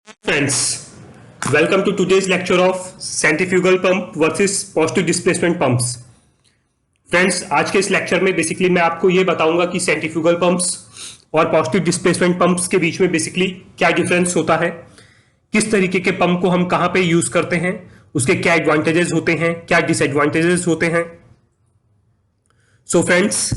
Friends, welcome to today's lecture of centrifugal pump versus positive displacement pumps. Friends, आज के इस lecture में basically मैं आपको ये बताऊंगा कि सेंट्रीफ्यूगल पंप्स और पॉजिटिव डिस्प्लेसमेंट पंप्स के बीच में बेसिकली क्या डिफरेंस होता है, किस तरीके के पंप को हम कहां पे यूज करते हैं, उसके क्या एडवांटेजेस होते हैं, क्या डिसएडवांटेजेस होते हैं. So friends,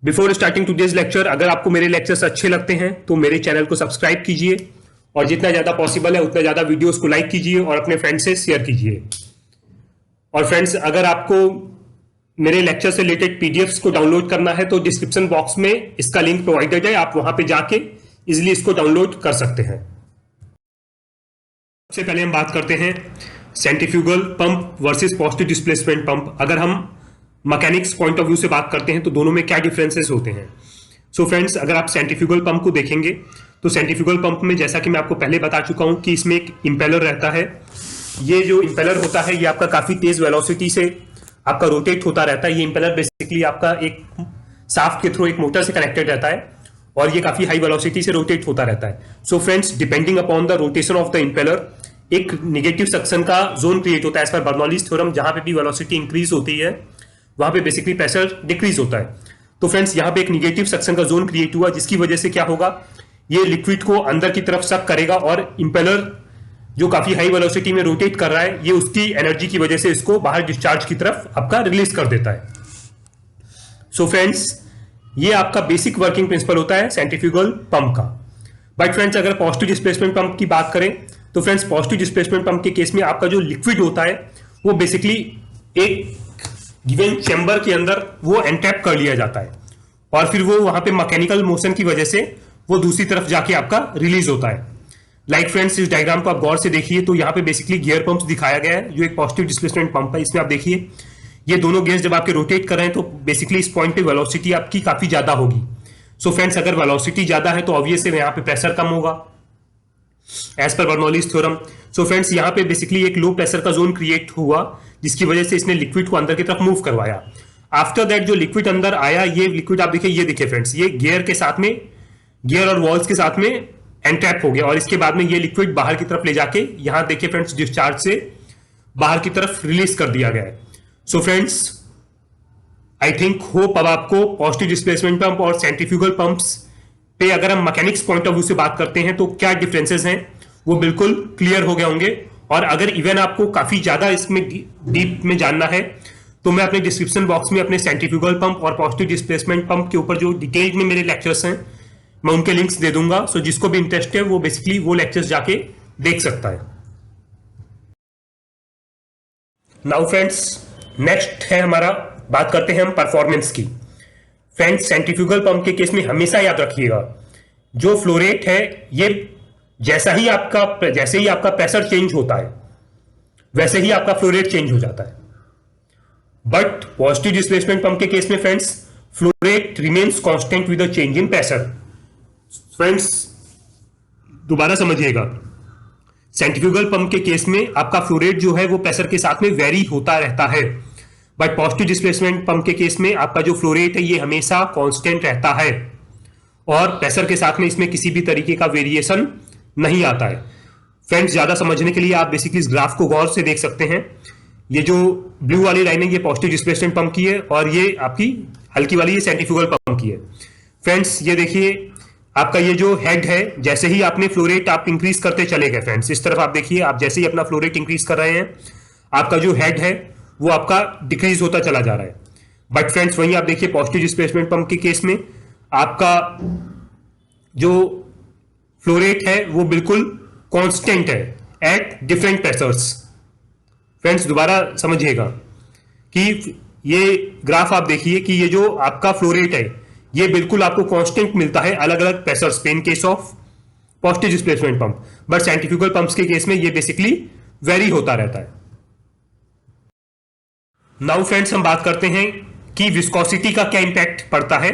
before starting today's lecture, अगर आपको मेरे लेक्चर्स अच्छे लगते हैं तो मेरे चैनल को सब्सक्राइब कीजिए और जितना ज्यादा पॉसिबल है उतना ज्यादा वीडियोस को लाइक कीजिए और अपने फ्रेंड्स से शेयर कीजिए. और फ्रेंड्स, अगर आपको मेरे लेक्चर से रिलेटेड पीडीएफ्स को डाउनलोड करना है तो डिस्क्रिप्शन बॉक्स में इसका लिंक प्रोवाइडेड है, आप वहां पे जाके इजिली इसको डाउनलोड कर सकते हैं. सबसे पहले हम बात करते हैं centrifugal pump versus positive displacement pump. अगर हम मैकेनिक्स पॉइंट ऑफ व्यू से बात करते हैं तो दोनों में क्या डिफरेंसेस होते हैं. सो फ्रेंड्स, अगर आप सेंट्रीफ्यूगल पंप को देखेंगे तो सेंट्रीफ्यूगल पंप में जैसा कि मैं आपको पहले बता चुका हूं कि इसमें एक इंपेलर रहता है. ये जो इंपेलर होता है ये आपका काफी तेज वेलोसिटी से आपका रोटेट होता रहता है. ये इंपेलर बेसिकली आपका एक शाफ्ट के थ्रू एक मोटर से कनेक्टेड रहता है और ये काफी हाई वेलोसिटी से रोटेट होता रहता है. So friends, depending upon the rotation of the impeller एक निगेटिव सक्शन का जोन क्रिएट होता है. एज पर बर्नौलीज थ्योरम, जहां पे भी वेलोसिटी इंक्रीज होती है वहां पे बेसिकली प्रेशर डिक्रीज होता है. तो फ्रेंड्स, यहाँ पे एक निगेटिव सक्शन का जोन क्रिएट हुआ जिसकी वजह से क्या होगा, ये लिक्विड को अंदर की तरफ सक करेगा और इंपेलर जो काफी हाई वेलोसिटी में रोटेट कर रहा है ये उसकी एनर्जी की वजह से इसको बाहर डिस्चार्ज की तरफ आपका रिलीज कर देता है. सो फ्रेंड्स, ये आपका बेसिक वर्किंग प्रिंसिपल होता है सेंट्रीफ्यूगल पंप का. बट फ्रेंड्स, अगर पॉजिटिव डिस्प्लेसमेंट पंप की बात करें तो फ्रेंड्स, पॉजिटिव डिस्प्लेसमेंट पंप के केस में आपका जो लिक्विड होता है वो बेसिकली एक गिवन चैम्बर के अंदर वो एंट्रैप कर लिया जाता है और फिर वो वहां पे मैकेनिकल मोशन की वजह से वो दूसरी तरफ जाके आपका रिलीज होता है. लाइक फ्रेंड्स, इस डायग्राम को आप गौर से देखिए तो यहाँ पे बेसिकली गियर पंप दिखाया गया है जो एक पॉजिटिव डिस्प्लेसमेंट पंप है. इसमें आप देखिए ये दोनों गियर्स जब आपके रोटेट कर रहे हैं तो बेसिकली इस पॉइंट पे वेलोसिटी आपकी काफी ज्यादा होगी. सो फ्रेंड्स, अगर वेलोसिटी ज्यादा है तो ऑब्वियसली यहाँ पे प्रेशर कम होगा as per Bernoulli's theorem. So friends, यहाँ पे बेसिकली एक लो प्रेशर का जोन क्रिएट हुआ जिसकी वजह से इसने लिक्विड को अंदर की तरफ मूव करवाया. आफ्टर दैट जो लिक्विड अंदर आया, ये लिक्विड आप देखिए, ये देखिए फ्रेंड्स, ये गियर के साथ में, गियर और वॉल्स के साथ में एंट्रैप हो गया और इसके बाद में ये लिक्विड बाहर की तरफ ले जाके यहां देखिए फ्रेंड्स डिस्चार्ज से बाहर की तरफ रिलीज कर दिया गया है. So friends, I think hope अब आपको पॉजिटिव डिस्प्लेसमेंट पंप और सेंट्रीफ्यूगल पंप्स पे अगर हम मैकेनिक्स पॉइंट ऑफ व्यू से बात करते हैं तो क्या डिफरेंसेस हैं वो बिल्कुल क्लियर हो गए होंगे. और अगर इवन आपको काफी ज्यादा इसमें डीप में जानना है तो मैं अपने डिस्क्रिप्शन बॉक्स में अपने सेंट्रीफ्यूगल पंप और पॉजिटिव डिस्प्लेसमेंट पंप के ऊपर जो डिटेल में मेरे लेक्चर्स हैं मैं उनके लिंक्स दे दूंगा. सो जिसको भी इंटरेस्ट है वो बेसिकली वो लेक्चर्स जाके देख सकता है. नाउ फ्रेंड्स, नेक्स्ट है हमारा, बात करते हैं हम परफॉर्मेंस की. फ्रेंड्स, सेंट्रीफ्यूगल पंप के केस में हमेशा याद रखिएगा जो फ्लो रेट है ये जैसे ही आपका प्रेशर चेंज होता है वैसे ही आपका फ्लो रेट चेंज हो जाता है. बट पॉजिटिव डिस्प्लेसमेंट पंप के केस में friends, flow rate remains constant with the change in pressure. Friends, दोबारा समझिएगा, सेंट्रीफ्यूगल पंप के केस में आपका फ्लो रेट जो है वो प्रेशर के साथ में वेरी होता रहता है. बट पॉजिटिव डिस्प्लेसमेंट पंप के केस में आपका जो फ्लो रेट है ये हमेशा कांस्टेंट रहता है और प्रेशर के साथ में इसमें किसी भी तरीके का वेरिएशन नहीं आता है. फ्रेंड्स, ज्यादा समझने के लिए आप बेसिकली इस ग्राफ को गौर से देख सकते हैं. ये जो ब्लू वाली लाइन है ये पॉजिटिव डिस्प्लेसमेंट पंप की है और ये आपकी हल्की वाली ये सेंट्रीफ्यूगल पंप की है. फ्रेंड्स, ये देखिए आपका ये जो हेड है, जैसे ही आपने फ्लो रेट आप इंक्रीज करते चले गए फ्रेंड्स, इस तरफ आप देखिए, आप जैसे ही अपना फ्लो रेट इंक्रीज कर रहे हैं आपका जो हेड है वो आपका डिक्रीज होता चला जा रहा है. बट फ्रेंड्स, वहीं आप देखिए पॉजिटिव डिस्प्लेसमेंट पंप के केस में आपका जो फ्लो रेट है वो बिल्कुल कांस्टेंट है एट डिफरेंट प्रेशर्स. फ्रेंड्स, दोबारा समझिएगा कि ये ग्राफ आप देखिए कि ये जो आपका फ्लो रेट है ये बिल्कुल आपको कांस्टेंट मिलता है अलग अलग प्रेशर्स पे in case of positive displacement pump. But centrifugal pumps के केस में ये बेसिकली वेरी होता रहता है. नाउ फ्रेंड्स, हम बात करते हैं कि विस्कोसिटी का क्या इंपैक्ट पड़ता है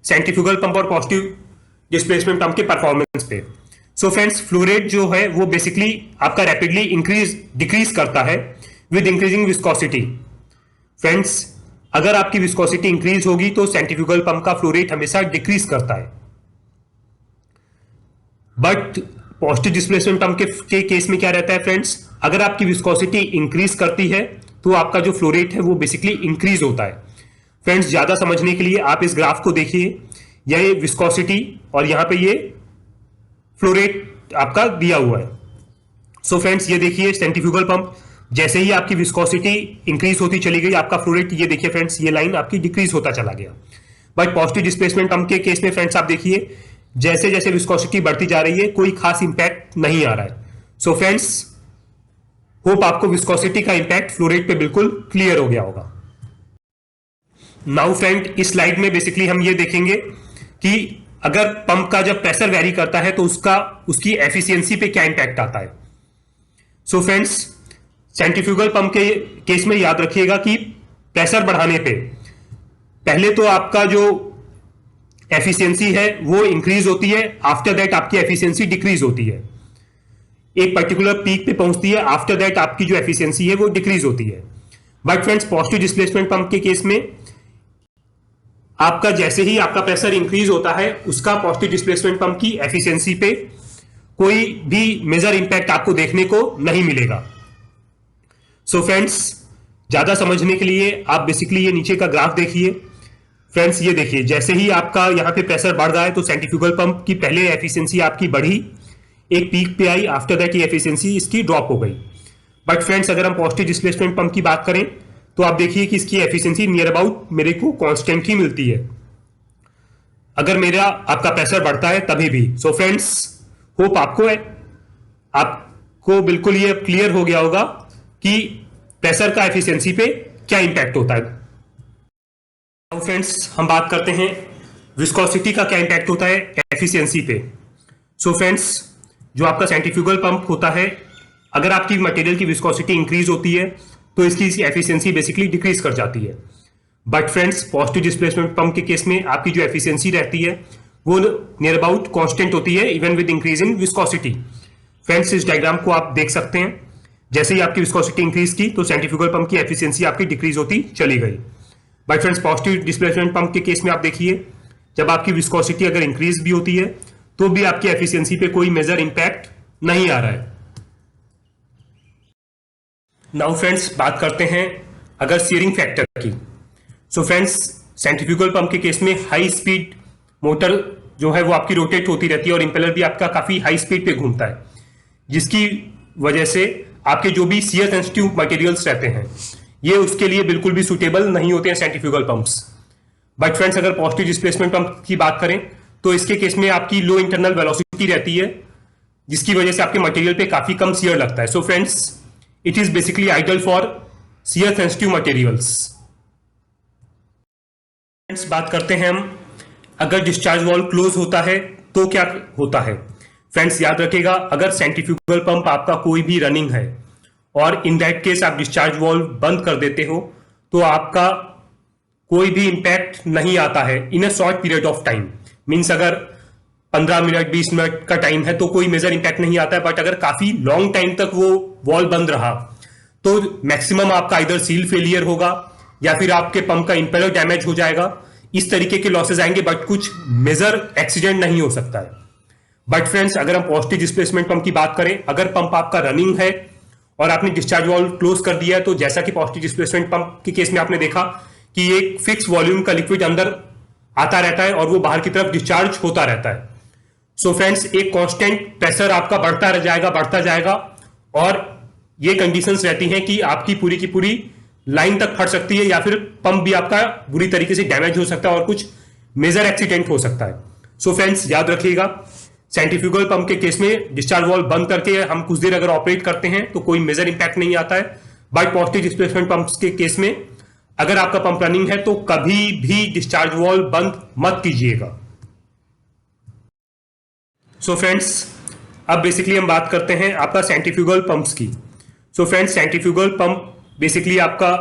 सेंट्रीफ्यूगल पंप और पॉजिटिव डिस्प्लेसमेंट पंप के परफॉर्मेंस पे. सो फ्रेंड्स, फ्लो रेट जो है वो बेसिकली आपका रैपिडली डिक्रीज करता है विद इंक्रीजिंग विस्कोसिटी. फ्रेंड्स, अगर आपकी विस्कोसिटी इंक्रीज होगी तो सेंट्रीफ्यूगल पंप का फ्लो रेट हमेशा डिक्रीज करता है. बट पॉजिटिव डिस्प्लेसमेंट पंप के केस में क्या रहता है फ्रेंड्स, अगर आपकी विस्कोसिटी इंक्रीज करती है तो आपका जो फ्लो रेट है वो बेसिकली इंक्रीज होता है। फ्रेंड्स ज्यादा समझने के लिए आप इस ग्राफ को देखिए, यह विस्कोसिटी और यहां पे ये फ्लो रेट आपका दिया हुआ है। सो फ्रेंड्स ये देखिए सेंट्रीफ्यूगल पंप, जैसे ही आपकी विस्कोसिटी इंक्रीज होती चली गई, आपका फ्लो रेट ये देखिए फ्रेंड्स, ये लाइन आपकी डिक्रीज होता चला गया। बट पॉजिटिव डिस्प्लेसमेंट पंप के केस में फ्रेंड्स आप देखिए, जैसे जैसे विस्कोसिटी बढ़ती जा रही है कोई खास इंपैक्ट नहीं आ रहा है। सो फ्रेंड्स होप आपको विस्कोसिटी का इंपैक्ट फ्लो रेट पे बिल्कुल क्लियर हो गया होगा। नाउ फ्रेंड इस स्लाइड में बेसिकली हम ये देखेंगे कि अगर पंप का जब प्रेशर वेरी करता है तो उसकी एफिशिएंसी पे क्या इंपैक्ट आता है। सो फ्रेंड्स सेंट्रीफ्यूगल पंप के केस में याद रखिएगा कि प्रेशर बढ़ाने पे पहले तो आपका जो एफिशिएंसी है वो इंक्रीज होती है, आफ्टर दैट आपकी एफिशिएंसी डिक्रीज होती है, एक पर्टिकुलर पीक पे पहुंचती है, आफ्टर दैट आपकी जो एफिशिएंसी है वो डिक्रीज होती है। But friends positive displacement pump के केस में आपका जैसे ही आपका प्रेशर इंक्रीज होता है उसका पॉजिटिव डिस्प्लेसमेंट पंप की एफिशिएंसी पे कोई भी मेजर इंपैक्ट आपको देखने को नहीं मिलेगा। सो फ्रेंड्स ज्यादा समझने के लिए आप बेसिकली ये नीचे का ग्राफ देखिए। फ्रेंड्स ये देखिए, जैसे ही आपका यहां पे प्रेशर बढ़ रहा है तो सेंट्रीफ्यूगल पंप की पहले एफिशिएंसी आपकी बढ़ी, एक पीक पे आई, आफ्टर दैट ये एफिशिएंसी इसकी ड्रॉप हो गई। बट फ्रेंड्स अगर हम पॉजिटिव डिस्प्लेसमेंट पंप की बात करें तो आप देखिए कि इसकी एफिशिएंसी नियर अबाउट मेरे को कांस्टेंट ही मिलती है अगर मेरा आपका प्रेशर बढ़ता है तभी भी। सो फ्रेंड्स होप आपको बिल्कुल ये क्लियर हो गया होगा कि प्रेशर का एफिशिएंसी पे क्या इंपैक्ट होता है। नाउ फ्रेंड्स हम बात करते हैं विस्कोसिटी का क्या इंपैक्ट होता है एफिशिएंसी पे। सो फ्रेंड्स जो आपका सेंट्रीफ्यूगल पंप होता है, अगर आपकी मटेरियल की विस्कोसिटी इंक्रीज होती है तो इसकी एफिशिएंसी बेसिकली डिक्रीज कर जाती है। But friends positive displacement pump के केस में आपकी जो एफिशिएंसी रहती है वो नियर अबाउट कांस्टेंट होती है even with increase in viscosity. Friends इस डायग्राम को आप देख सकते हैं, जैसे ही आपकी विस्कोसिटी इंक्रीज की तो सेंट्रीफ्यूगल पंप की एफिशिएंसी आपकी डिक्रीज होती चली गई। But friends positive displacement pump के केस में आप देखिए, जब आपकी विस्कोसिटी अगर इंक्रीज भी होती है तो भी आपकी एफिशिएंसी पे कोई मेजर इंपैक्ट नहीं आ रहा है। नाउ फ्रेंड्स बात करते हैं अगर सीयरिंग फैक्टर की। सो फ्रेंड्स सेंट्रीफ्यूगल पंप के केस में हाई स्पीड मोटर जो है वो आपकी रोटेट होती रहती है और इंपेलर भी आपका काफी हाई स्पीड पे घूमता है, जिसकी वजह से आपके जो भी सीयर सेंसिटिव मटेरियल्स रहते हैं ये उसके लिए बिल्कुल भी सुटेबल नहीं होते हैं सेंट्रीफ्यूगल पंप्स। बट फ्रेंड्स अगर पॉजिटिव डिस्प्लेसमेंट पंप की बात करें तो इसके केस में आपकी लो इंटरनल वेलोसिटी रहती है, जिसकी वजह से आपके मटेरियल पे काफी कम सीयर लगता है। So friends it is basically ideal for shear sensitive materials. Friends बात करते हैं हम अगर डिस्चार्ज वाल्व क्लोज होता है तो क्या होता है। फ्रेंड्स याद रखिएगा, अगर सेंट्रीफ्यूगल पंप आपका कोई भी रनिंग है और इन दैट केस आप डिस्चार्ज वाल्व बंद कर देते हो तो आपका कोई भी इंपैक्ट नहीं आता है in a short period of time. Means अगर 15 मिनट 20 मिनट का टाइम है तो कोई मेजर इंपैक्ट नहीं आता है। बट अगर काफी लॉन्ग टाइम तक वो वॉल्व बंद रहा तो मैक्सिमम आपका इधर सील फेलियर होगा या फिर आपके पंप का इंपेलर डैमेज हो जाएगा, इस तरीके के लॉसेज आएंगे। बट कुछ मेजर एक्सीडेंट नहीं हो सकता है। बट फ्रेंड्स अगर हम पॉजिटिव डिस्प्लेसमेंट पंप की बात करें, अगर पंप आपका रनिंग है और आपने डिस्चार्ज वाल्व क्लोज कर दिया है तो जैसा कि पॉजिटिव डिस्प्लेसमेंट पंप के केस में आपने देखा कि एक फिक्स वॉल्यूम का लिक्विड अंदर आता रहता है और वो बाहर की तरफ डिस्चार्ज होता रहता है। सो फ्रेंड्स एक कांस्टेंट प्रेशर आपका बढ़ता जाएगा और ये कंडीशंस रहती हैं कि आपकी पूरी की पूरी लाइन तक फट सकती है या फिर पंप भी आपका बुरी तरीके से डैमेज हो सकता है और कुछ मेजर एक्सीडेंट हो सकता है। सो फ्रेंड्स याद रखिएगा, सेंट्रीफ्यूगल पंप के केस में डिस्चार्ज वाल्व बंद करके हम कुछ देर अगर ऑपरेट करते हैं तो कोई मेजर इंपैक्ट नहीं आता है। बट पॉजिटिव डिस्प्लेसमेंट पंप के केस में अगर आपका पंप रनिंग है तो कभी भी डिस्चार्ज वाल्व बंद मत कीजिएगा। सो फ्रेंड्स अब बेसिकली हम बात करते हैं आपका सेंट्रीफ्यूगल पंप्स की। So friends centrifugal pump basically आपका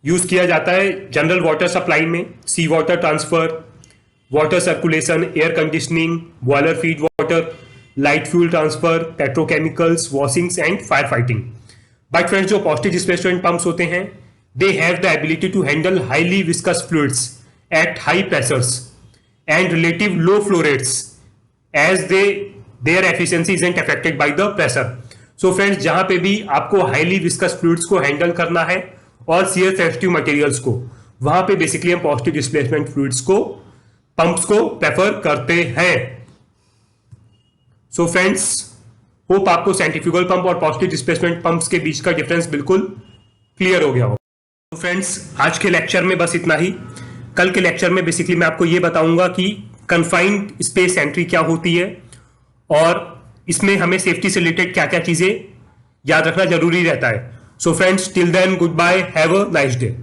यूज किया जाता है जनरल वाटर सप्लाई में, sea water transfer, water circulation, air conditioning, boiler feed water, light fuel transfer, petrochemicals, washings and fire fighting. But friends जो positive displacement pumps होते हैं they have the ability to handle highly viscous fluids at high pressures and relative low flow rates as they their efficiency isn't affected by the pressure. So friends, जहां पे भी आपको highly viscous fluids को handle करना है और shear sensitive materials को, वहां पे बेसिकली हम पॉजिटिव डिस्प्लेसमेंट फ्लूइड्स को, पंप्स को प्रेफर करते हैं। सो फ्रेंड्स, होप आपको सेंट्रीफ्यूगल पंप और पॉजिटिव डिस्प्लेसमेंट पंप्स के बीच का डिफरेंस बिल्कुल क्लियर हो गया हो। तो फ्रेंड्स, आज के लेक्चर में बस इतना ही। कल के लेक्चर में बेसिकली मैं आपको ये बताऊंगा कि कन्फाइंड स्पेस एंट्री क्या होती है और इसमें हमें सेफ्टी से रिलेटेड क्या क्या चीजें याद रखना जरूरी रहता है। So friends, till then good bye, have a nice day.